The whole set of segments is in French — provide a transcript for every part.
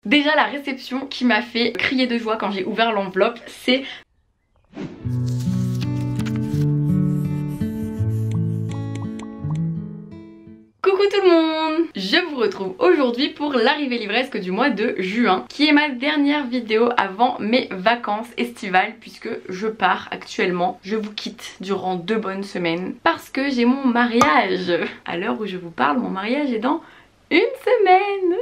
Déjà la réception qui m'a fait crier de joie quand j'ai ouvert l'enveloppe, c'est... Coucou tout le monde! Je vous retrouve aujourd'hui pour l'arrivée livresque du mois de juin, qui est ma dernière vidéo avant mes vacances estivales, puisque je pars actuellement. Je vous quitte durant 2 bonnes semaines parce que j'ai mon mariage. À l'heure où je vous parle, mon mariage est dans 1 semaine.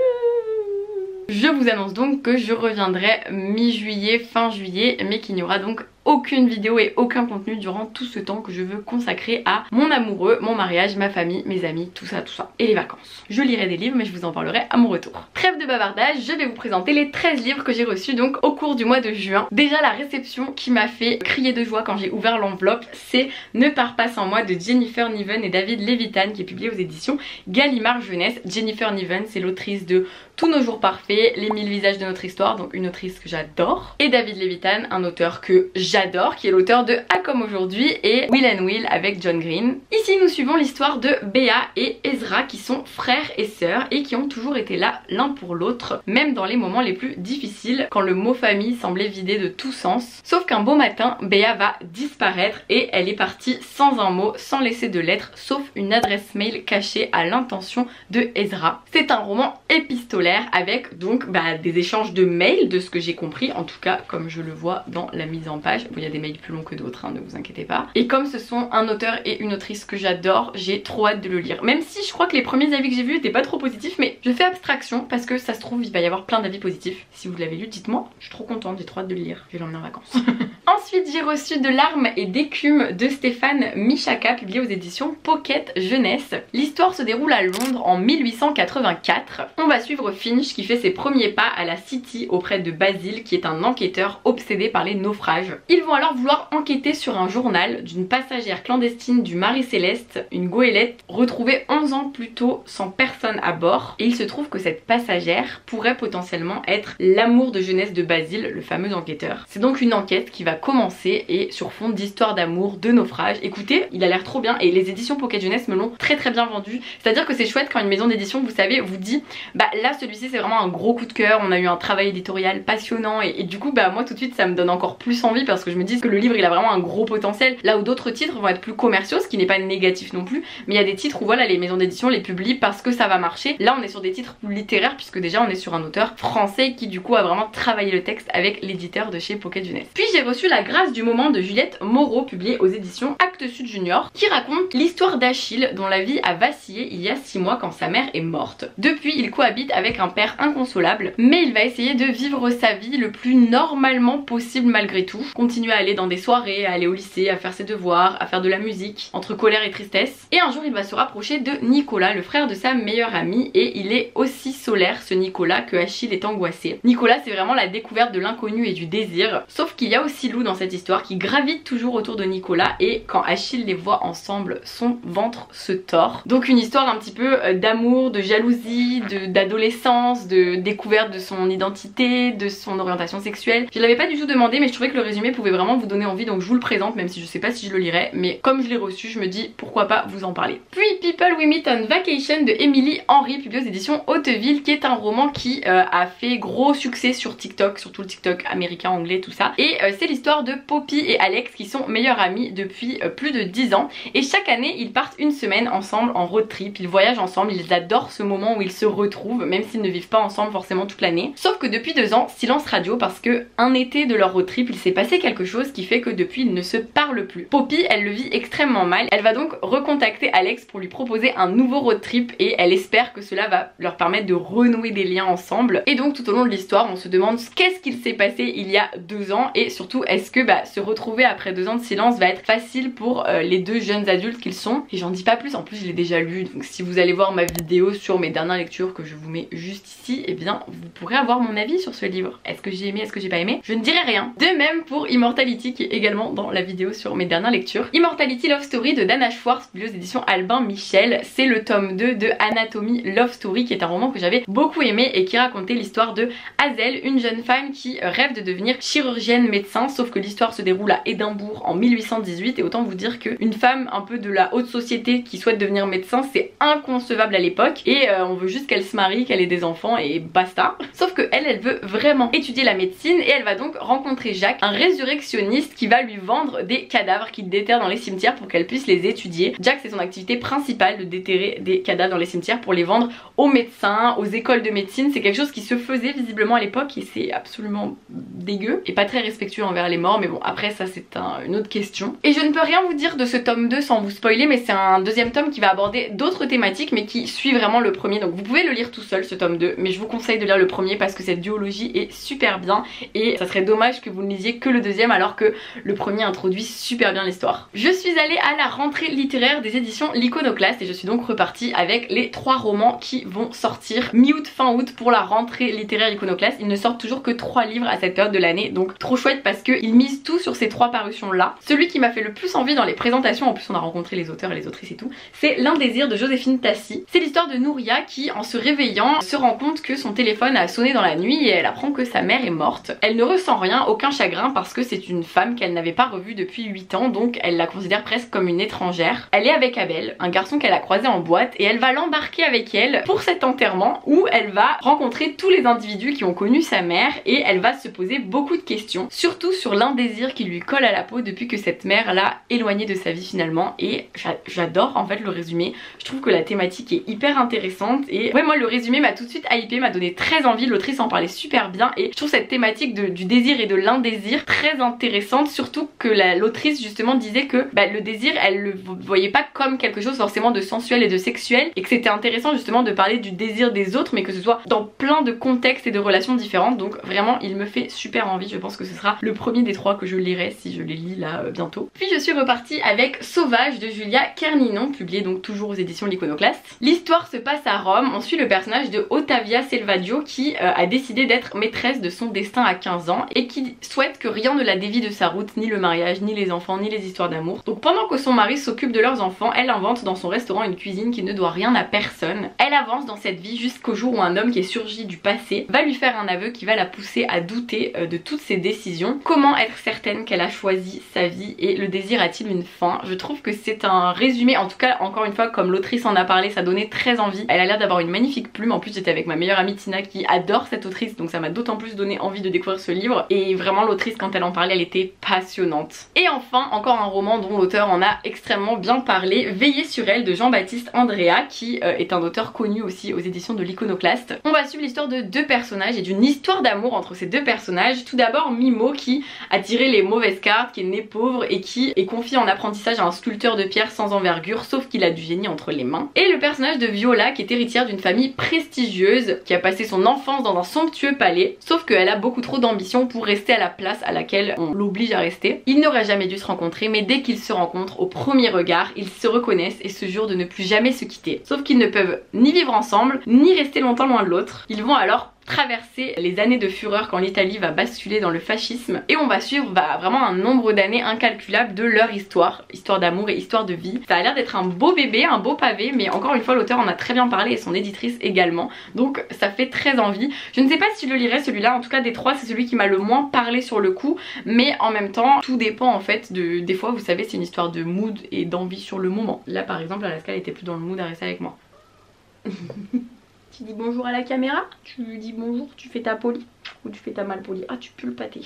Je vous annonce donc que je reviendrai mi-juillet, fin juillet, mais qu'il n'y aura donc aucune vidéo et aucun contenu durant tout ce temps que je veux consacrer à mon amoureux, mon mariage, ma famille, mes amis, tout ça, et les vacances. Je lirai des livres mais je vous en parlerai à mon retour. Trêve de bavardage, je vais vous présenter les 13 livres que j'ai reçus donc au cours du mois de juin. Déjà la réception qui m'a fait crier de joie quand j'ai ouvert l'enveloppe, c'est Ne pars pas sans moi de Jennifer Niven et David Levitan, qui est publié aux éditions Gallimard Jeunesse. Jennifer Niven, c'est l'autrice de Tous nos jours parfaits, Les 1000 visages de notre histoire, donc une autrice que j'adore. Et David Levitan, un auteur que j'adore, qui est l'auteur de A comme aujourd'hui et Will and Will avec John Green. Ici nous suivons l'histoire de Béa et Ezra, qui sont frères et sœurs et qui ont toujours été là l'un pour l'autre, même dans les moments les plus difficiles, quand le mot famille semblait vidé de tout sens. Sauf qu'un beau matin, Béa va disparaître et elle est partie sans un mot, sans laisser de lettres, sauf une adresse mail cachée à l'intention de Ezra. C'est un roman épistolaire avec donc des échanges de mails, de ce que j'ai compris, en tout cas comme je le vois dans la mise en page. Bon, il y a des mails plus longs que d'autres, hein, ne vous inquiétez pas. Et comme ce sont un auteur et une autrice que j'adore, j'ai trop hâte de le lire. Même si je crois que les premiers avis que j'ai vus n'étaient pas trop positifs, mais je fais abstraction parce que ça se trouve il va y avoir plein d'avis positifs. Si vous l'avez lu, dites-moi, je suis trop contente, j'ai trop hâte de le lire, je vais l'emmener en vacances. Ensuite j'ai reçu De larmes et d'écume de Stéphane Michaka, publié aux éditions Pocket Jeunesse. L'histoire se déroule à Londres en 1884. On va suivre Finch qui fait ses premiers pas à la City auprès de Basil, qui est un enquêteur obsédé par les naufrages. Ils vont alors vouloir enquêter sur un journal d'une passagère clandestine du Marie Céleste, une goélette retrouvée 11 ans plus tôt sans personne à bord. Et il se trouve que cette passagère pourrait potentiellement être l'amour de jeunesse de Basil, le fameux enquêteur. C'est donc une enquête qui va commencer et sur fond d'histoire d'amour, de naufrage. Écoutez, il a l'air trop bien et les éditions Pocket Jeunesse me l'ont très bien vendu. C'est-à-dire que c'est chouette quand une maison d'édition, vous savez, vous dit là celui-ci c'est vraiment un gros coup de cœur, on a eu un travail éditorial passionnant et du coup moi tout de suite ça me donne encore plus envie parce que je me dis que le livre il a vraiment un gros potentiel, là où d'autres titres vont être plus commerciaux, ce qui n'est pas négatif non plus, mais il y a des titres où voilà les maisons d'édition les publient parce que ça va marcher. Là on est sur des titres plus littéraires puisque déjà on est sur un auteur français qui du coup a vraiment travaillé le texte avec l'éditeur de chez Pocket Jeunesse. Puis j'ai reçu La grâce du moment de Juliette Moreau, publié aux éditions Actes Sud Junior, qui raconte l'histoire d'Achille dont la vie a vacillé il y a 6 mois quand sa mère est morte. Depuis il cohabite avec un père inconsolable, mais il va essayer de vivre sa vie le plus normalement possible malgré tout, continuer à aller dans des soirées, à aller au lycée, à faire ses devoirs, à faire de la musique, entre colère et tristesse. Et un jour il va se rapprocher de Nicolas, le frère de sa meilleure amie, et il est aussi solaire ce Nicolas que Achille est angoissé. Nicolas c'est vraiment la découverte de l'inconnu et du désir, sauf qu'il y a aussi Lou dans cette histoire qui gravite toujours autour de Nicolas, et quand Achille les voit ensemble, son ventre se tord. Donc une histoire un petit peu d'amour, de jalousie, d'adolescence, de découverte de son identité, de son orientation sexuelle. Je l'avais pas du tout demandé mais je trouvais que le résumé pouvait vraiment vous donner envie, donc je vous le présente même si je sais pas si je le lirai, mais comme je l'ai reçu je me dis pourquoi pas vous en parler. Puis People We Meet on Vacation de Emily Henry, publié aux éditions Hauteville, qui est un roman qui a fait gros succès sur TikTok, surtout le TikTok américain, anglais, tout ça. Et c'est l'histoire de Poppy et Alex qui sont meilleurs amis depuis plus de 10 ans et chaque année ils partent une semaine ensemble en road trip, ils voyagent ensemble, ils adorent ce moment où ils se retrouvent même s'ils ne vivent pas ensemble forcément toute l'année. Sauf que depuis 2 ans, silence radio parce que un été de leur road trip il s'est passé quelque chose qui fait que depuis ils ne se parlent plus. Poppy elle le vit extrêmement mal, elle va donc recontacter Alex pour lui proposer un nouveau road trip et elle espère que cela va leur permettre de renouer des liens ensemble. Et donc tout au long de l'histoire on se demande qu'est-ce qu'il s'est passé il y a 2 ans et surtout est-ce que se retrouver après 2 ans de silence va être facile pour les 2 jeunes adultes qu'ils sont. Et j'en dis pas plus, en plus je l'ai déjà lu, donc si vous allez voir ma vidéo sur mes dernières lectures que je vous mets juste ici, et bien vous pourrez avoir mon avis sur ce livre. Est-ce que j'ai aimé, est-ce que j'ai pas aimé? Je ne dirai rien. De même pour Immortality qui est également dans la vidéo sur mes dernières lectures. Immortality Love Story de Dana Schwartz, publié aux éditions Albin Michel. C'est le tome 2 de Anatomy Love Story qui est un roman que j'avais beaucoup aimé et qui racontait l'histoire de Hazel, une jeune femme qui rêve de devenir chirurgienne médecin, sauf que l'histoire se déroule à Édimbourg en 1818 et autant vous dire qu'une femme un peu de la haute société qui souhaite devenir médecin c'est inconcevable à l'époque et on veut juste qu'elle se marie, qu'elle ait donner des enfants et basta. Sauf que elle veut vraiment étudier la médecine et elle va donc rencontrer Jack, un résurrectionniste qui va lui vendre des cadavres qu'il déterre dans les cimetières pour qu'elle puisse les étudier. Jack, c'est son activité principale de déterrer des cadavres dans les cimetières pour les vendre aux médecins, aux écoles de médecine. C'est quelque chose qui se faisait visiblement à l'époque et c'est absolument dégueu et pas très respectueux envers les morts, mais bon après ça c'est une autre question. Et je ne peux rien vous dire de ce tome 2 sans vous spoiler, mais c'est un deuxième tome qui va aborder d'autres thématiques mais qui suit vraiment le premier, donc vous pouvez le lire tout seul ce tome 2, mais je vous conseille de lire le premier parce que cette duologie est super bien et ça serait dommage que vous ne lisiez que le deuxième alors que le premier introduit super bien l'histoire. Je suis allée à la rentrée littéraire des éditions L'Iconoclaste et je suis donc repartie avec les 3 romans qui vont sortir mi-août, fin août pour la rentrée littéraire L'Iconoclaste. Ils ne sortent toujours que 3 livres à cette période de l'année, donc trop chouette parce qu'ils misent tout sur ces 3 parutions là. Celui qui m'a fait le plus envie dans les présentations, en plus on a rencontré les auteurs et les autrices et tout, c'est L'Indésir de Joséphine Tassi. C'est l'histoire de Nouria qui, en se réveillant, se rend compte que son téléphone a sonné dans la nuit et elle apprend que sa mère est morte. Elle ne ressent rien, aucun chagrin parce que c'est une femme qu'elle n'avait pas revue depuis 8 ans, donc elle la considère presque comme une étrangère. Elle est avec Abel, un garçon qu'elle a croisé en boîte, et elle va l'embarquer avec elle pour cet enterrement où elle va rencontrer tous les individus qui ont connu sa mère et elle va se poser beaucoup de questions, surtout sur l'indésir qui lui colle à la peau depuis que cette mère l'a éloignée de sa vie finalement. Et j'adore en fait le résumé, je trouve que la thématique est hyper intéressante et ouais, moi le résumé m'a tout de suite hypé, m'a donné très envie, l'autrice en parlait super bien et je trouve cette thématique du désir et de l'indésir très intéressante, surtout que l'autrice justement disait que le désir elle le voyait pas comme quelque chose forcément de sensuel et de sexuel et que c'était intéressant justement de parler du désir des autres mais que ce soit dans plein de contextes et de relations différentes. Donc vraiment il me fait super envie, je pense que ce sera le premier des 3 que je lirai si je les lis là bientôt. Puis je suis repartie avec Sauvage de Julia Kerninon, publié donc toujours aux éditions L'Iconoclaste. L'histoire se passe à Rome, on suit le personnage de Ottavia Selvaggio qui a décidé d'être maîtresse de son destin à 15 ans et qui souhaite que rien ne la dévie de sa route, ni le mariage, ni les enfants, ni les histoires d'amour. Donc pendant que son mari s'occupe de leurs enfants, elle invente dans son restaurant une cuisine qui ne doit rien à personne. Elle avance dans cette vie jusqu'au jour où un homme qui est surgi du passé va lui faire un aveu qui va la pousser à douter de toutes ses décisions. Comment être certaine qu'elle a choisi sa vie et le désir a-t-il une fin? Je trouve que c'est un résumé, en tout cas encore une fois comme l'autrice en a parlé, ça donnait très envie. Elle a l'air d'avoir une magnifique plume, en plus j'étais avec ma meilleure amie Tina qui adore cette autrice donc ça m'a d'autant plus donné envie de découvrir ce livre et vraiment l'autrice quand elle en parlait elle était passionnante. Et enfin encore un roman dont l'auteur en a extrêmement bien parlé, Veiller sur elle de Jean-Baptiste Andrea qui est un auteur connu aussi aux éditions de L'Iconoclaste. On va suivre l'histoire de 2 personnages et d'une histoire d'amour entre ces 2 personnages. Tout d'abord Mimo qui a tiré les mauvaises cartes, qui est né pauvre et qui est confié en apprentissage à un sculpteur de pierre sans envergure sauf qu'il a du génie entre les mains. Et le personnage de Viola qui est héritière d'une famille prestigieuse, qui a passé son enfance dans un somptueux palais, sauf qu'elle a beaucoup trop d'ambition pour rester à la place à laquelle on l'oblige à rester. Ils n'auraient jamais dû se rencontrer mais dès qu'ils se rencontrent au premier regard, ils se reconnaissent et se jurent de ne plus jamais se quitter. Sauf qu'ils ne peuvent ni vivre ensemble, ni rester longtemps loin de l'autre. Ils vont alors traverser les années de fureur quand l'Italie va basculer dans le fascisme et on va suivre vraiment un nombre d'années incalculable de leur histoire d'amour et histoire de vie. Ça a l'air d'être un beau bébé, un beau pavé, mais encore une fois l'auteur en a très bien parlé et son éditrice également, donc ça fait très envie. Je ne sais pas si je le lirai celui-là, en tout cas des 3 c'est celui qui m'a le moins parlé sur le coup, mais en même temps tout dépend en fait des fois vous savez c'est une histoire de mood et d'envie sur le moment. Là par exemple Alaska elle était plus dans le mood à rester avec moi. Tu dis bonjour à la caméra, tu dis bonjour, tu fais ta polie ou tu fais ta mal polie. Ah tu pues le pâté.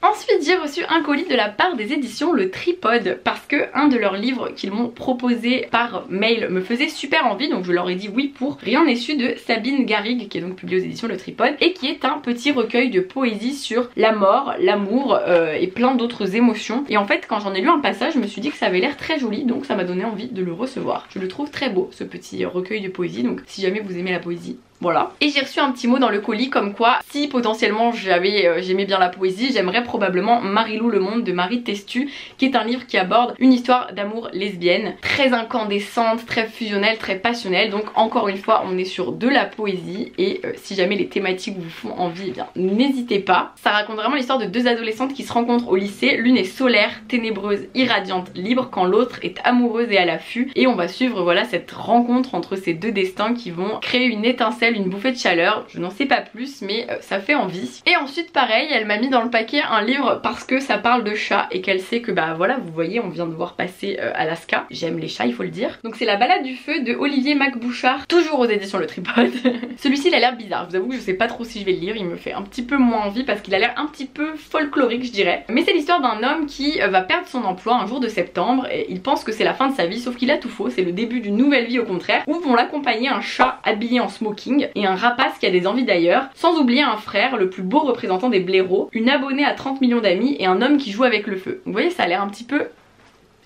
Ensuite j'ai reçu un colis de la part des éditions Le Tripode parce que un de leurs livres qu'ils m'ont proposé par mail me faisait super envie, donc je leur ai dit oui pour Rien n'est su de Sabine Garrigue qui est donc publié aux éditions Le Tripode et qui est un petit recueil de poésie sur la mort, l'amour et plein d'autres émotions. Et en fait quand j'en ai lu un passage je me suis dit que ça avait l'air très joli donc ça m'a donné envie de le recevoir. Je le trouve très beau ce petit recueil de poésie, donc si jamais vous aimez la poésie, voilà. Et j'ai reçu un petit mot dans le colis comme quoi si potentiellement j'aimais bien la poésie, j'aimerais probablement Marilou le monde de Marie Testu qui est un livre qui aborde une histoire d'amour lesbienne très incandescente, très fusionnelle, très passionnelle. Donc encore une fois on est sur de la poésie et si jamais les thématiques vous font envie, eh bien n'hésitez pas. Ça raconte vraiment l'histoire de 2 adolescentes qui se rencontrent au lycée. L'une est solaire, ténébreuse, irradiante, libre quand l'autre est amoureuse et à l'affût et on va suivre voilà cette rencontre entre ces 2 destins qui vont créer une étincelle étincelle, une bouffée de chaleur, je n'en sais pas plus mais ça fait envie. Et ensuite pareil, elle m'a mis dans le paquet un livre parce que ça parle de chats et qu'elle sait que bah voilà, vous voyez, on vient de voir passer Alaska. J'aime les chats, il faut le dire. Donc c'est La balade du feu de Olivier Mac-Bouchard, toujours aux éditions Le Tripode. Celui-ci il a l'air bizarre, je vous avoue que je sais pas trop si je vais le lire, il me fait un petit peu moins envie parce qu'il a l'air un petit peu folklorique je dirais. Mais c'est l'histoire d'un homme qui va perdre son emploi un jour de septembre et il pense que c'est la fin de sa vie, sauf qu'il a tout faux, c'est le début d'une nouvelle vie au contraire, où vont l'accompagner un chat habillé en smoking et un rapace qui a des envies d'ailleurs, sans oublier un frère, le plus beau représentant des blaireaux, une abonnée à 30 millions d'amis et un homme qui joue avec le feu. Vous voyez, ça a l'air un petit peu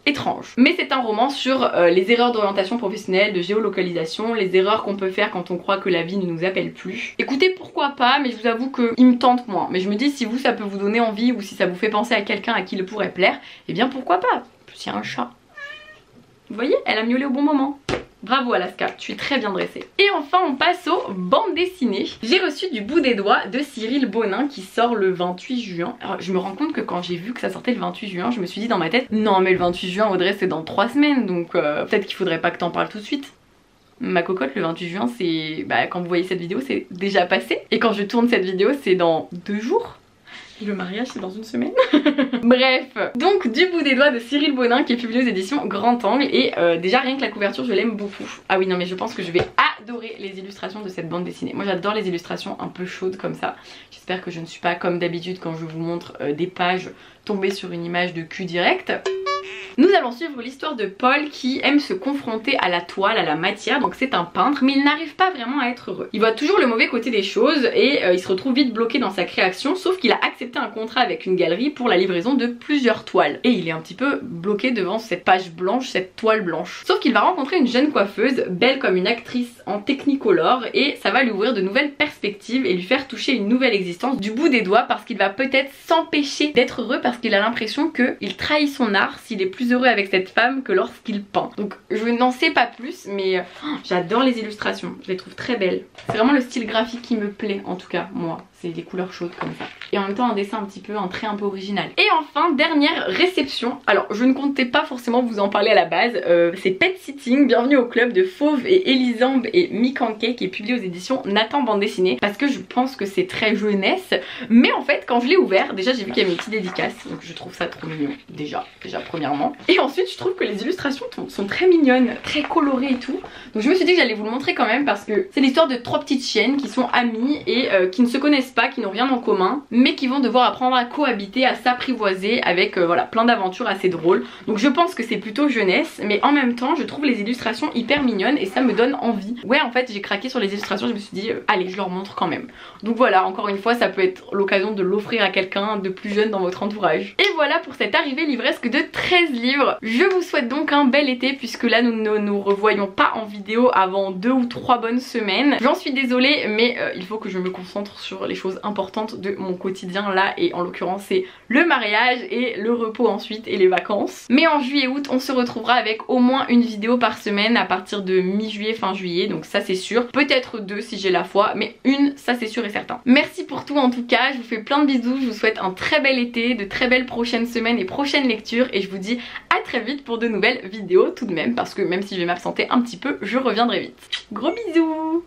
étrange. Mais c'est un roman sur les erreurs d'orientation professionnelle, de géolocalisation, les erreurs qu'on peut faire quand on croit que la vie ne nous appelle plus. Écoutez, pourquoi pas, mais je vous avoue qu'il me tente moins. Mais je me dis, si vous ça peut vous donner envie ou si ça vous fait penser à quelqu'un à qui il pourrait plaire, eh bien pourquoi pas. C'est un chat. Vous voyez, elle a miaulé au bon moment. Bravo Alaska, tu es très bien dressée. Et enfin on passe aux bandes dessinées. J'ai reçu Du bout des doigts de Cyril Bonin qui sort le 28 juin. Alors je me rends compte que quand j'ai vu que ça sortait le 28 juin, je me suis dit dans ma tête, non mais le 28 juin Audrey c'est dans 3 semaines donc peut-être qu'il faudrait pas que t'en parles tout de suite. Ma cocotte, le 28 juin c'est... Bah quand vous voyez cette vidéo c'est déjà passé. Et quand je tourne cette vidéo c'est dans 2 jours. Et le mariage c'est dans 1 semaine. Bref, donc Du bout des doigts de Cyril Bonin qui est publié aux éditions Grand Angle. Et déjà rien que la couverture je l'aime beaucoup. Ah oui non mais je pense que je vais adorer les illustrations de cette bande dessinée. Moi j'adore les illustrations un peu chaudes comme ça. J'espère que je ne suis pas comme d'habitude quand je vous montre des pages tombées sur une image de cul direct. Nous allons suivre l'histoire de Paul qui aime se confronter à la toile, à la matière, donc c'est un peintre, mais il n'arrive pas vraiment à être heureux. Il voit toujours le mauvais côté des choses et il se retrouve vite bloqué dans sa création, sauf qu'il a accepté un contrat avec une galerie pour la livraison de plusieurs toiles. Et il est un petit peu bloqué devant cette page blanche, cette toile blanche. Sauf qu'il va rencontrer une jeune coiffeuse, belle comme une actrice en technicolor, et ça va lui ouvrir de nouvelles perspectives et lui faire toucher une nouvelle existence du bout des doigts parce qu'il va peut-être s'empêcher d'être heureux parce qu'il a l'impression qu'il trahit son art s'il est plus heureux avec cette femme que lorsqu'il peint. Donc je n'en sais pas plus mais j'adore les illustrations, je les trouve très belles. C'est vraiment le style graphique qui me plaît en tout cas moi, c'est des couleurs chaudes comme ça. Et en même temps un dessin un petit peu, un trait un peu original. Et enfin dernière réception, alors je ne comptais pas forcément vous en parler à la base, c'est Pet Sitting, bienvenue au club de Fauve et Elisande et Mikanke qui est publié aux éditions Nathan Bande Dessinée parce que je pense que c'est très jeunesse. Mais en fait quand je l'ai ouvert, déjà j'ai vu qu'il y avait une petite dédicace, donc je trouve ça trop mignon déjà premièrement. Et ensuite je trouve que les illustrations sont très mignonnes, très colorées et tout. Donc je me suis dit que j'allais vous le montrer quand même parce que c'est l'histoire de 3 petites chiennes qui sont amies et qui ne se connaissent pas, qui n'ont rien en commun, mais qui vont devoir apprendre à cohabiter, à s'apprivoiser avec voilà plein d'aventures assez drôles. Donc je pense que c'est plutôt jeunesse, mais en même temps je trouve les illustrations hyper mignonnes et ça me donne envie. Ouais en fait j'ai craqué sur les illustrations, je me suis dit allez je leur montre quand même. Donc voilà, encore une fois ça peut être l'occasion de l'offrir à quelqu'un de plus jeune dans votre entourage. Et voilà pour cette arrivée livresque de 13 livres. Je vous souhaite donc un bel été puisque là nous ne nous revoyons pas en vidéo avant 2 ou 3 bonnes semaines. J'en suis désolée mais il faut que je me concentre sur les choses importantes de mon quotidien là et en l'occurrence c'est le mariage et le repos ensuite et les vacances. Mais en juillet-août on se retrouvera avec au moins une vidéo par semaine à partir de mi-juillet fin juillet, donc ça c'est sûr. Peut-être 2 si j'ai la foi mais une ça c'est sûr et certain. Merci pour tout en tout cas, je vous fais plein de bisous, je vous souhaite un très bel été, de très belles prochaines semaines et prochaines lectures et je vous dis à très vite pour de nouvelles vidéos tout de même parce que même si je vais m'absenter un petit peu je reviendrai vite. Gros bisous.